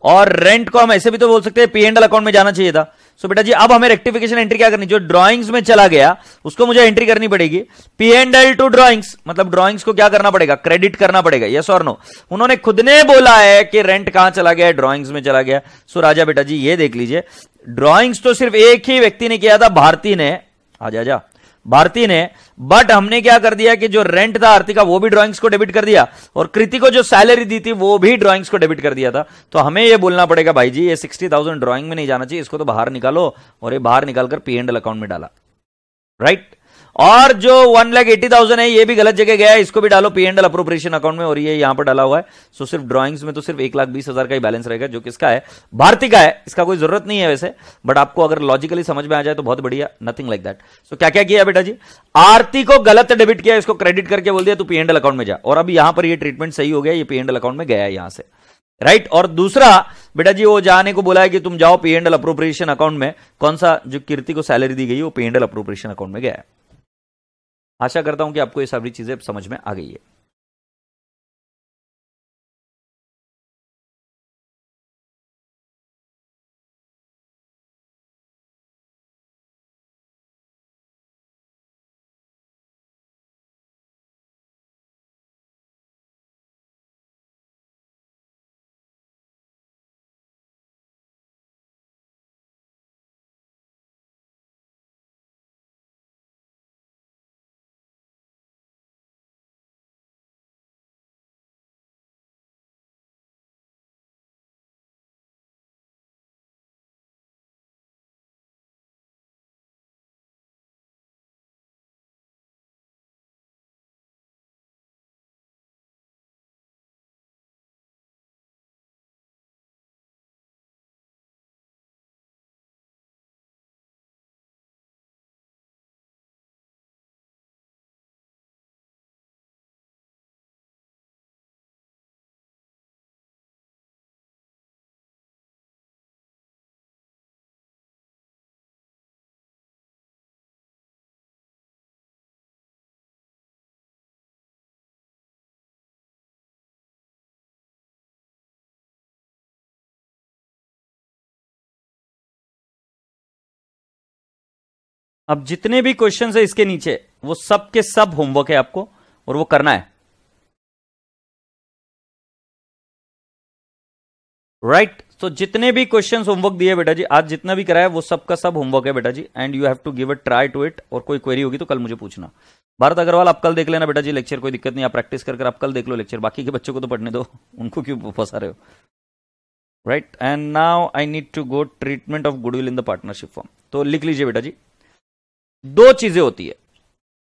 Speaker 1: और रेंट को हम ऐसे भी तो बोल सकते हैं P&L अकाउंट में जाना चाहिए था। सो बेटा जी अब हमें रेक्टिफिकेशन एंट्री क्या करनी? जो ड्रॉइंग्स में चला गया उसको मुझे एंट्री करनी पड़ेगी P&L टू ड्रॉइंग्स। मतलब ड्रॉइंग्स को क्या करना पड़ेगा? क्रेडिट करना पड़ेगा। यस और नो? उन्होंने खुद ने बोला है कि रेंट कहां चला गया? ड्रॉइंग्स में चला गया। सो राजा बेटा जी ये देख लीजिए, ड्रॉइंग्स तो सिर्फ एक ही व्यक्ति ने किया था, भारती ने। आजा भारती ने। बट हमने क्या कर दिया कि जो रेंट था आरती का वो भी ड्राइंग्स को डेबिट कर दिया, और कृति को जो सैलरी दी थी वो भी ड्राइंग्स को डेबिट कर दिया था। तो हमें ये बोलना पड़ेगा भाई जी ये 60,000 ड्राइंग में नहीं जाना चाहिए, इसको तो बाहर निकालो, और ये बाहर निकालकर P&L अकाउंट में डाला, राइट। और जो 1,80,000 है ये भी गलत जगह गया है, इसको भी डालो P&L अप्रोप्रिएशन अकाउंट में, और ये यहां पर डाला हुआ है। सो सिर्फ ड्राइंग्स में तो सिर्फ 1,20,000 का ही बैलेंस रहेगा, जो किसका है? भारती का है। इसका कोई जरूरत नहीं है वैसे, बट आपको अगर लॉजिकली समझ में आ जाए तो बहुत बढ़िया, नथिंग लाइक दैट। सो क्या क्या किया बेटा जी? आरती को गलत डेबिट किया, इसको क्रेडिट करके बोल दिया तू P&L अकाउंट में जा, और अब यहां पर ये ट्रीटमेंट सही हो गया, ये P&L अकाउंट में गया है यहां से, राइट। और दूसरा बेटा जी वो जाने को बोला है कि तुम जाओ P&L अप्रोप्रिएशन अकाउंट में, कौन सा? जो कीर्ति को सैलरी दी गई वो P&L अप्रोप्रिएशन अकाउंट में गया है। आशा करता हूं कि आपको ये सारी चीजें समझ में आ गई है। अब जितने भी क्वेश्चंस है इसके नीचे वो सब के सब होमवर्क है आपको और वो करना है, राइट। तो जितने भी क्वेश्चंस होमवर्क दिए बेटा जी, आज जितना भी कराया वो सब का सब होमवर्क है बेटा जी, and you have to give a try to it. और कोई क्वेरी होगी तो कल मुझे पूछना। भारत अग्रवाल आप कल देख लेना बेटा जी लेक्चर, कोई दिक्कत नहीं, आप प्रैक्टिस कर आप कल देख लो लेक्चर, बाकी के बच्चों को तो पढ़ने दो, उनको क्यों फंसा रहे हो, right. And now I need to go treatment of goodwill in the partnership form. तो लिख लीजिए बेटा जी, दो चीजें होती है,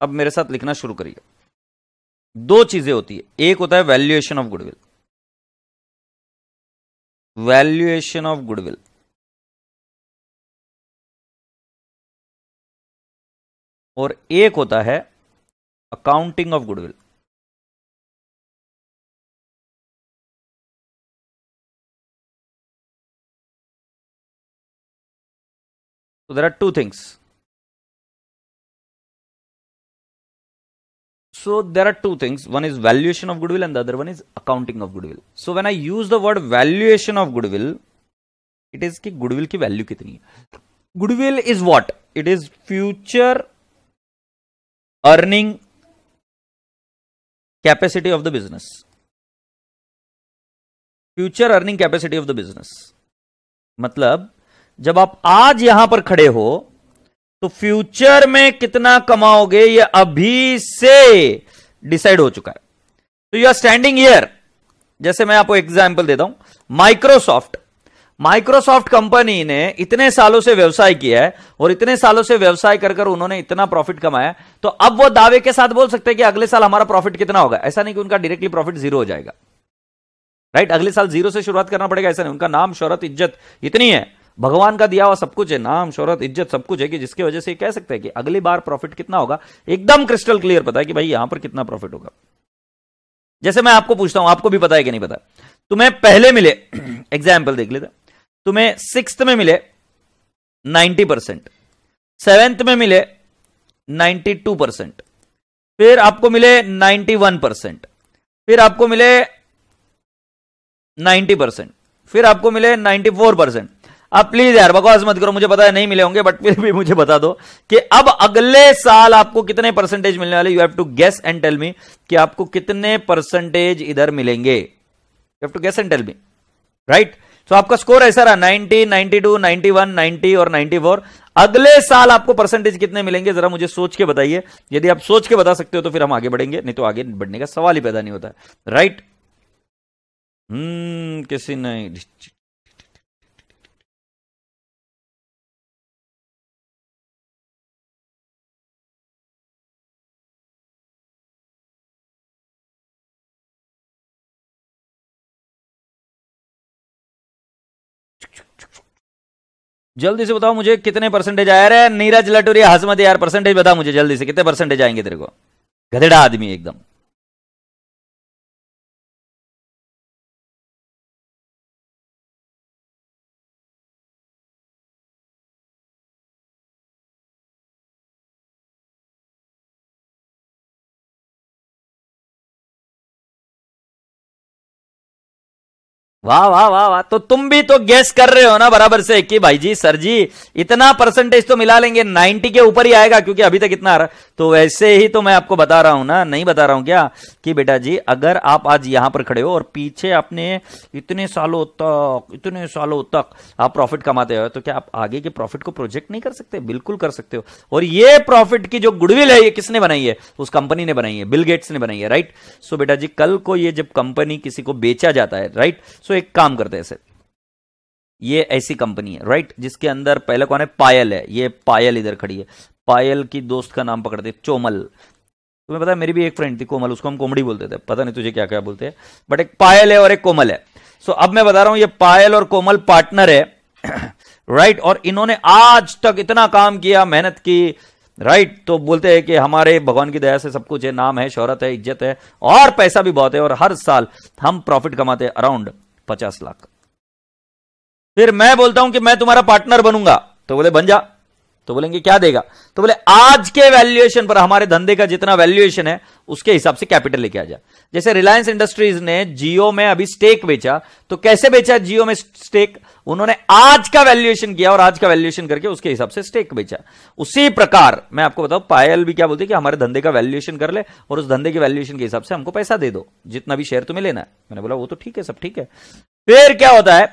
Speaker 1: अब मेरे साथ लिखना शुरू करिए। दो चीजें होती है, एक होता है valuation of goodwill, valuation of goodwill, और एक होता है accounting of goodwill. So there are two things. So there are two things. One is valuation of goodwill and the other one is accounting of goodwill. So when I use the word valuation of goodwill, it is कि goodwill की value कितनी है. Goodwill is what? It is future earning capacity of the business. Future earning capacity of the business. मतलब जब आप आज यहां पर खड़े हो तो फ्यूचर में कितना कमाओगे ये अभी से डिसाइड हो चुका है. तो यू आर स्टैंडिंग हियर. जैसे मैं आपको एग्जांपल देता हूं, माइक्रोसॉफ्ट कंपनी ने इतने सालों से व्यवसाय किया है और इतने सालों से व्यवसाय कर कर उन्होंने इतना प्रॉफिट कमाया, तो अब वो दावे के साथ बोल सकते हैं कि अगले साल हमारा प्रॉफिट कितना होगा. ऐसा नहीं कि उनका डायरेक्टली प्रॉफिट जीरो हो जाएगा, राइट. अगले साल जीरो से शुरुआत करना पड़ेगा, ऐसा नहीं. उनका नाम शोहरत इज्जत इतनी है, भगवान का दिया हुआ सब कुछ है, नाम शोहरत इज्जत सब कुछ है, कि जिसकी वजह से कह सकते हैं कि अगली बार प्रॉफिट कितना होगा एकदम क्रिस्टल क्लियर पता है कि भाई यहां पर कितना प्रॉफिट होगा. जैसे मैं आपको पूछता हूं, आपको भी पता है कि नहीं पता. तुम्हें पहले मिले, एग्जाम्पल देख लेते, तुम्हें 6th में मिले 90%, 7th में मिले 92%, फिर आपको मिले 91%, फिर आपको मिले 90%, फिर आपको मिले 94%. अब प्लीज यार बकवास मत करो, मुझे पता है नहीं मिले होंगे, बट फिर भी मुझे बता दो कि अब अगले साल आपको कितने परसेंटेज मिलने वाले. You have to guess and tell me कि आपको कितने परसेंटेज इधर मिलेंगे. You have to guess and tell me, right. तो आपका स्कोर ऐसा रहा 90, 92, 91, 90 और 94. अगले साल आपको परसेंटेज कितने मिलेंगे जरा मुझे सोच के बताइए. यदि आप सोच के बता सकते हो तो फिर हम आगे बढ़ेंगे, नहीं तो आगे बढ़ने का सवाल ही पैदा नहीं होता, राइट. किसी नहीं. जल्दी से बताओ मुझे कितने परसेंटेज आया. रे नीरज लटूरिया हंस मत यार, परसेंटेज बता मुझे जल्दी से, कितने परसेंटेज आएंगे तेरे को. गधेड़ा आदमी एकदम. वाह वाह वाह वाह. तो तुम भी तो गेस कर रहे हो ना बराबर से कि भाई जी सर जी इतना परसेंटेज तो मिला लेंगे, 90 के ऊपर ही आएगा क्योंकि अभी तक इतना आ रहा. तो वैसे ही तो मैं आपको बता रहा हूं ना, नहीं बता रहा हूं क्या, कि बेटा जी अगर आप आज यहां पर खड़े हो और पीछे आपने इतने सालों तक आप प्रॉफिट कमाते हो, तो क्या आप आगे के प्रॉफिट को प्रोजेक्ट नहीं कर सकते? बिल्कुल कर सकते हो. और ये प्रॉफिट की जो गुडविल है ये किसने बनाई है? उस कंपनी ने बनाई है, बिल गेट्स ने बनाई है, राइट. सो बेटा जी कल को ये जब कंपनी किसी को बेचा जाता है, राइट, सो एक काम करते हैं सर, ये ऐसी कंपनी है, राइट, जिसके अंदर पहले कौन है? पायल है. ये पायल इधर खड़ी है. पायल की दोस्त का नाम पकड़ते चोमल. तुम्हें पता है मेरी भी एक फ्रेंड थी कोमल, उसको हम कोमड़ी बोलते थे, पता नहीं तुझे क्या क्या बोलते हैं, बट एक पायल है और एक कोमल है. सो अब मैं बता रहा हूं ये पायल और कोमल पार्टनर है, राइट, और इन्होंने आज तक इतना काम किया, मेहनत की, राइट. तो बोलते हैं कि हमारे भगवान की दया से सब कुछ है, नाम है, शोहरत है, इज्जत है और पैसा भी बहुत है, और हर साल हम प्रॉफिट कमाते हैं अराउंड 50 लाख. फिर मैं बोलता हूं कि मैं तुम्हारा पार्टनर बनूंगा, तो बोले बन जा. तो बोलेंगे क्या देगा? तो बोले आज के वैल्यूएशन पर हमारे धंधे का जितना वैल्यूएशन है उसके हिसाब से कैपिटल लेके आ जा. जैसे रिलायंस इंडस्ट्रीज ने जियो में अभी स्टेक बेचा, तो कैसे बेचा जियो में स्टेक? उन्होंने आज का वैल्यूएशन किया और आज का वैल्यूएशन करके उसके हिसाब से स्टेक बेचा। उसी प्रकार मैं आपको बताऊं, पायल भी क्या बोलती है कि हमारे धंधे का वैल्यूएशन कर ले और उस धंधे के वैल्यूएशन के हिसाब से हमको पैसा दे दो, जितना भी शेयर तुम्हें लेना है। मैंने बोला वो तो ठीक है, सब ठीक है। फिर क्या होता है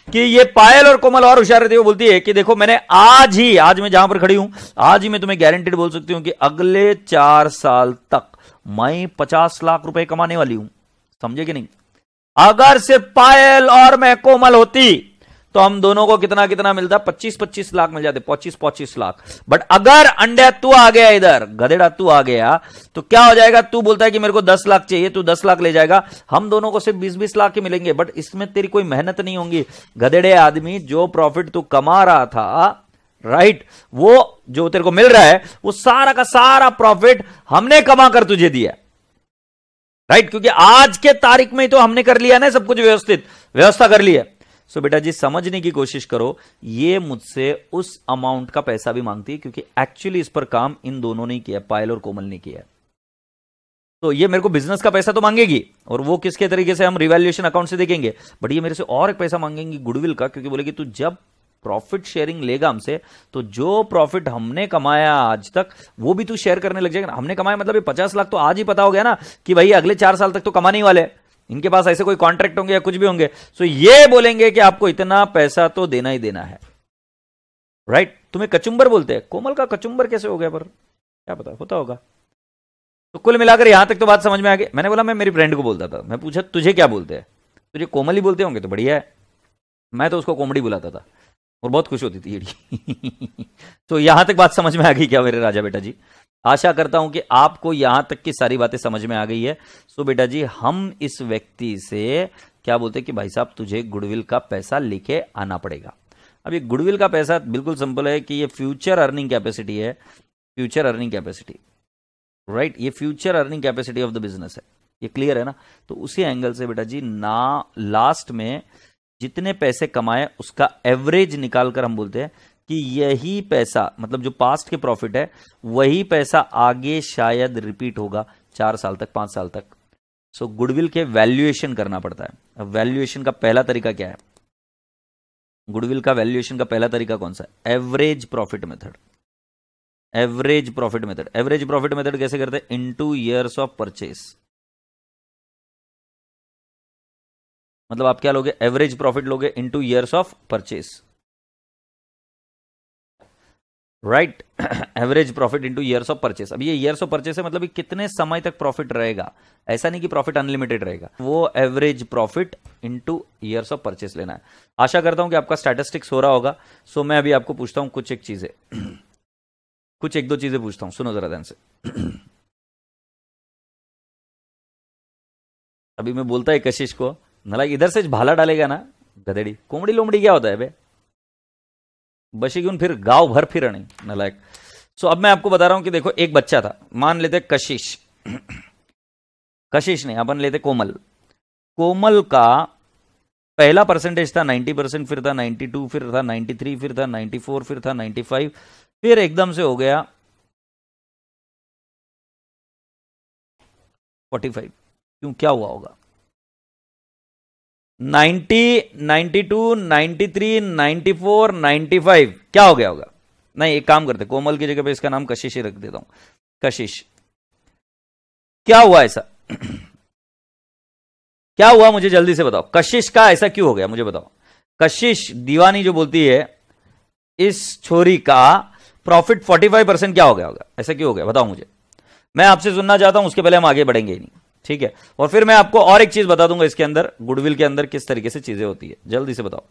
Speaker 1: कि ये पायल और कोमल और होशियार रहती है, वो बोलती है कि देखो मैंने आज मैं जहां पर खड़ी हूं, आज ही मैं तुम्हें गारंटेड बोल सकती हूं कि अगले 4 साल तक मैं 50 लाख रुपए कमाने वाली हूं। समझे कि नहीं? अगर सिर्फ पायल और मैं कोमल होती तो हम दोनों को कितना कितना मिलता, 25-25 लाख मिल जाते, 25-25 लाख। बट अगर अंडे तू आ गया, इधर गधेड़ा तू आ गया, तो क्या हो जाएगा? तू बोलता है कि मेरे को 10 लाख चाहिए, तू 10 लाख ले जाएगा, हम दोनों को सिर्फ 20-20 लाख के मिलेंगे। बट इसमें तेरी कोई मेहनत नहीं होगी। गधेड़े आदमी, जो प्रॉफिट तू कमा रहा था, राइट, वो जो तेरे को मिल रहा है, वो सारा का सारा प्रॉफिट हमने कमा कर तुझे दिया, राइट, क्योंकि आज के तारीख में ही तो हमने कर लिया ना, सब कुछ व्यवस्था कर लिया। सो बेटा जी समझने की कोशिश करो, ये मुझसे उस अमाउंट का पैसा भी मांगती है क्योंकि एक्चुअली इस पर काम इन दोनों ने किया, पायल और कोमल ने किया। तो ये मेरे को बिजनेस का पैसा तो मांगेगी, और वो किसके तरीके से हम रिवैल्यूएशन अकाउंट से देखेंगे, बट ये मेरे से और एक पैसा मांगेंगी गुडविल का, क्योंकि बोलेगी तू जब प्रॉफिट शेयरिंग लेगा हमसे, तो जो प्रॉफिट हमने कमाया आज तक वो भी तू शेयर करने लग जाएगा। हमने कमाया मतलब ये 50 लाख तो आज ही पता हो गया ना कि भाई अगले 4 साल तक तो कमाने ही वाले, इनके पास ऐसे कोई कॉन्ट्रैक्ट होंगे या कुछ भी होंगे। सो ये बोलेंगे कि आपको इतना पैसा तो देना ही देना है, राइट। तुम्हें कचुंबर बोलते हैं, कोमल का कचुंबर कैसे हो गया, पर क्या पता, होता होगा। तो कुल मिलाकर यहां तक तो बात समझ में आ गई। मैंने बोला मैं मेरी फ्रेंड को बोलता था, मैं पूछा तुझे क्या बोलते हैं, तुझे कोमल ही बोलते होंगे तो बढ़िया है, मैं तो उसको कॉमेडी बुलाता था और बहुत खुश होती थी। तो यहां तक बात समझ में आ गई क्या मेरे राजा बेटा जी? आशा करता हूं कि आपको यहां तक की सारी बातें समझ में आ गई है। सो बेटा जी हम इस व्यक्ति से क्या बोलते हैं कि भाई साहब तुझे गुडविल का पैसा लेके आना पड़ेगा। अब ये गुडविल का पैसा बिल्कुल सिंपल है कि ये फ्यूचर अर्निंग कैपेसिटी है, फ्यूचर अर्निंग कैपेसिटी, राइट, ये future earning capacity of the business है। ये क्लियर है ना? तो उसी एंगल से बेटा जी ना लास्ट में जितने पैसे कमाए उसका एवरेज निकालकर हम बोलते हैं कि यही पैसा, मतलब जो पास्ट के प्रॉफिट है वही पैसा आगे शायद रिपीट होगा 4 साल तक, 5 साल तक। सो गुडविल के वैल्यूएशन करना पड़ता है। अब वैल्यूएशन का पहला तरीका क्या है? गुडविल का वैल्यूएशन का पहला तरीका कौन सा है? Average profit method. Average profit method, average profit method कैसे करते हैं? Into years of purchase. मतलब आप क्या लोगे? एवरेज प्रॉफिट लोगे into years of purchase, right. Average profit into years of purchase. अब ये ईयर्स ऑफ परचेस है, मतलब कितने समय तक प्रॉफिट रहेगा, ऐसा नहीं कि प्रॉफिट अनलिमिटेड रहेगा, वो average profit into years of purchase लेना है। आशा करता हूं कि आपका स्टैटिस्टिक्स हो रहा होगा। सो मैं अभी आपको पूछता हूं कुछ एक चीजें, कुछ एक दो चीजें पूछता हूं, सुनो जरा ध्यान से। अभी मैं बोलता है कशिश को, नला इधर से भाला डालेगा ना गधेड़ी, कोमड़ी लोमड़ी क्या होता है बे, बशी क्यों फिर गांव भर फिर नहीं नलायक। सो अब मैं आपको बता रहा हूं कि देखो एक बच्चा था, मान लेते कशिश, कशिश नहीं, अपन लेते कोमल। कोमल का पहला परसेंटेज था 90%, फिर था 92, फिर था 93, फिर था 94, फिर था 95, फिर एकदम से हो गया 45। क्यों, क्या हुआ होगा? 90, 92, 93, 94, 95 क्या हो गया होगा? नहीं, एक काम करते, कोमल की जगह पे इसका नाम कशिश ही रख देता हूं, कशिश। क्या हुआ ऐसा? क्या हुआ मुझे जल्दी से बताओ, कशिश का ऐसा क्यों हो गया मुझे बताओ। कशिश दीवानी जो बोलती है, इस छोरी का प्रॉफिट 45% क्या हो गया होगा, ऐसा क्यों हो गया बताओ मुझे। मैं आपसे सुनना चाहता हूं, उसके पहले हम आगे बढ़ेंगे ही नहीं, ठीक है? और फिर मैं आपको और एक चीज बता दूंगा इसके अंदर, गुडविल के अंदर किस तरीके से चीजें होती है, जल्दी से बताओ।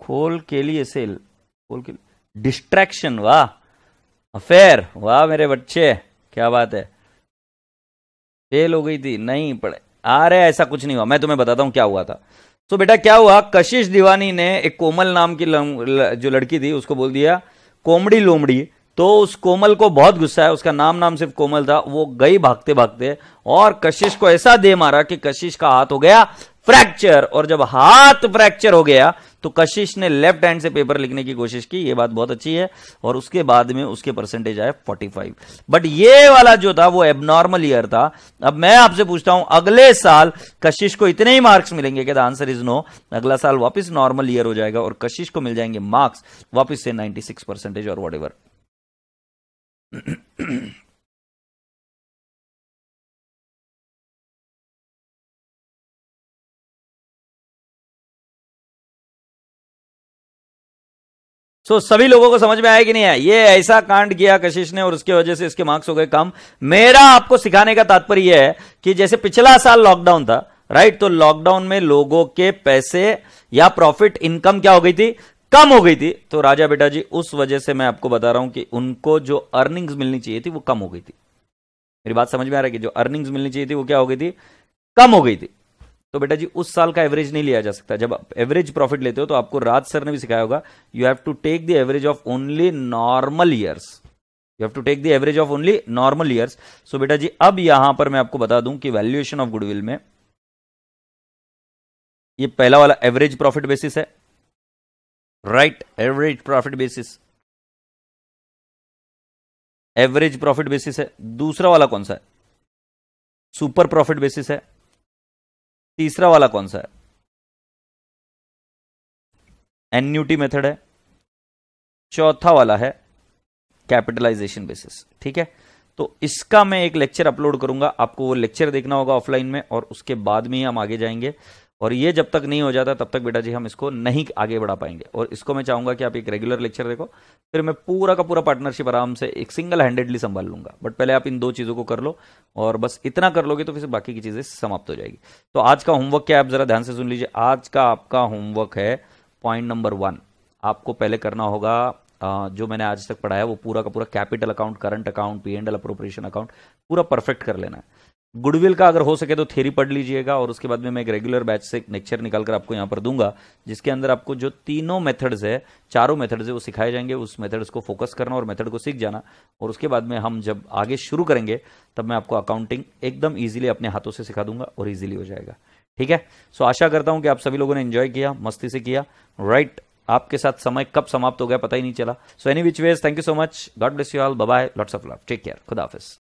Speaker 1: खोल के लिए सेल, खोल के डिस्ट्रैक्शन, वाह अफेयर, वाह मेरे बच्चे, क्या बात है। फेल हो गई थी, नहीं पढ़े। अरे ऐसा कुछ नहीं हुआ, मैं तुम्हें बताता हूं क्या हुआ था। तो बेटा क्या हुआ, कशिश दीवानी ने एक कोमल नाम की जो लड़की थी उसको बोल दिया कोमड़ी लोमड़ी। तो उस कोमल को बहुत गुस्सा है, उसका नाम सिर्फ कोमल था। वो गई भागते भागते और कशिश को ऐसा दे मारा कि कशिश का हाथ हो गया फ्रैक्चर। और जब हाथ फ्रैक्चर हो गया तो कशिश ने लेफ्ट हैंड से पेपर लिखने की कोशिश की, ये बात बहुत अच्छी है। और उसके बाद में उसके परसेंटेज आए 45। बट ये वाला जो था वो एबनॉर्मल ईयर था। अब मैं आपसे पूछता हूं अगले साल कशिश को इतने ही मार्क्स मिलेंगे? क्या? The answer is no. अगला साल वापस नॉर्मल ईयर हो जाएगा और कशिश को मिल जाएंगे मार्क्स वापस से 96 परसेंटेज और वॉट एवर। सभी लोगों को समझ में आया कि नहीं है? ये ऐसा कांड किया कशिश ने और उसकी वजह से इसके मार्क्स हो गए कम। मेरा आपको सिखाने का तात्पर्य यह है कि जैसे पिछला साल लॉकडाउन था, राइट, तो लॉकडाउन में लोगों के पैसे या प्रॉफिट इनकम क्या हो गई थी? कम हो गई थी। तो राजा बेटा जी उस वजह से मैं आपको बता रहा हूं कि उनको जो अर्निंग्स मिलनी चाहिए थी वो कम हो गई थी। मेरी बात समझ में आ रहा है कि जो अर्निंग्स मिलनी चाहिए थी वो क्या हो गई थी? कम हो गई थी। तो बेटा जी उस साल का एवरेज नहीं लिया जा सकता। जब आप एवरेज प्रॉफिट लेते हो तो आपको राज सर ने भी सिखाया होगा, you have to take the average of only normal years. You have to take the average of only normal years. So बेटा जी अब यहां पर मैं आपको बता दूं कि वैल्यूएशन ऑफ गुडविल में ये पहला वाला एवरेज प्रॉफिट बेसिस है, right, average profit basis, average profit basis है। दूसरा वाला कौन सा है? सुपर प्रॉफिट बेसिस है। तीसरा वाला कौन सा है? एन्यूटी मेथड है। चौथा वाला है कैपिटलाइजेशन बेसिस। ठीक है, तो इसका मैं एक लेक्चर अपलोड करूंगा, आपको वो लेक्चर देखना होगा ऑफलाइन में और उसके बाद में ही हम आगे जाएंगे। और ये जब तक नहीं हो जाता तब तक बेटा जी हम इसको नहीं आगे बढ़ा पाएंगे। और इसको मैं चाहूंगा कि आप एक रेगुलर लेक्चर देखो, फिर मैं पूरा का पूरा पार्टनरशिप आराम से एक सिंगल हैंडेडली संभाल लूंगा। बट पहले आप इन दो चीजों को कर लो और बस इतना कर लोगे तो फिर बाकी की चीजें समाप्त हो जाएगी। तो आज का होमवर्क क्या है आप जरा ध्यान से सुन लीजिए। आज का आपका होमवर्क है पॉइंट नंबर 1। आपको पहले करना होगा जो मैंने आज तक पढ़ाया वो पूरा का पूरा capital account, current account, P&L appropriation account पूरा परफेक्ट कर लेना है। गुडविल का अगर हो सके तो थ्योरी पढ़ लीजिएगा और उसके बाद में मैं एक रेगुलर बैच से लेक्चर निकालकर आपको यहां पर दूंगा, जिसके अंदर आपको जो तीनों मेथड्स है, चारों मेथड्स है वो सिखाए जाएंगे। उस मेथड्स को फोकस करना और मेथड को सीख जाना। और उसके बाद में हम जब आगे शुरू करेंगे तब मैं आपको अकाउंटिंग एकदम ईजिली अपने हाथों से सिखा दूंगा और ईजिली हो जाएगा। ठीक है, सो आशा करता हूं कि आप सभी लोगों ने एंजॉय किया, मस्ती से किया, राइट। आपके साथ समय कब समाप्त हो गया पता ही नहीं चला। So any which ways, thank you so much, God bless you all, bye bye, lots of love, take care, खुदा हाफिज।